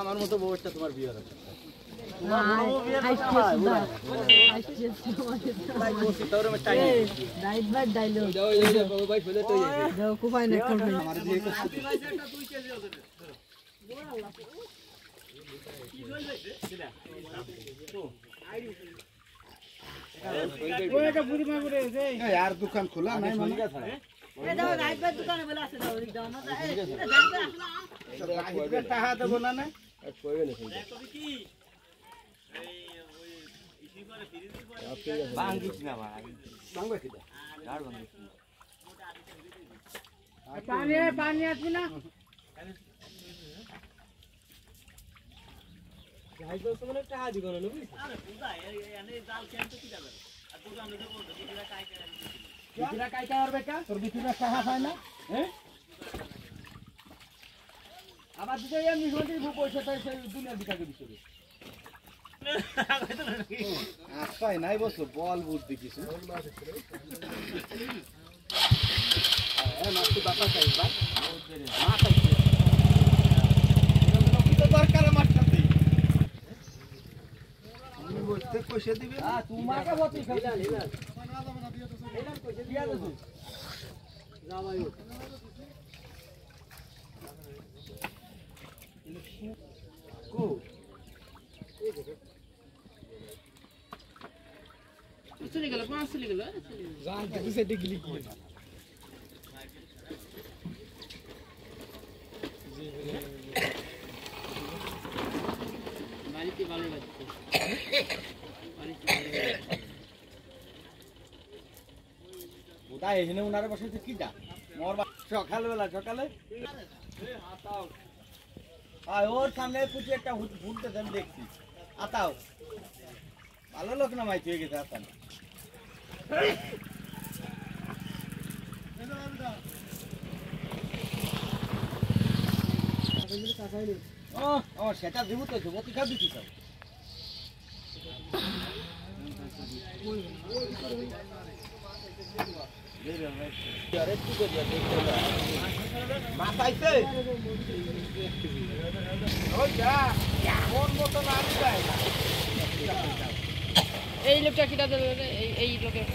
আমার মতো বউটা তোমার বিয়ে হবে यार दुकान खुला नहीं पानी आती ना নাই বসো বল বুদ্ধি কিছু দরকার মাঠটাতে বলতে পয়সা দিবে তোমাকে বলতে चले गया कहाँ चले गया जान तक से डिग्री की बारी की बालों लगते बारी की ওটা এখানে ওনারে বসেছে কি দা মোর সকালবেলা সকালে আতাও আর ওর সামনে পুচি একটা ঘুরতে আমি দেখছি আতাও ভালো লোক না মাইতে হয়ে গেছে আতান ও সেটা দিব তো বতি খাবি কি সব মাথাইছে ওই যা কোন মতো না যায় এই লোকটা কিটা দেবে এই লোকের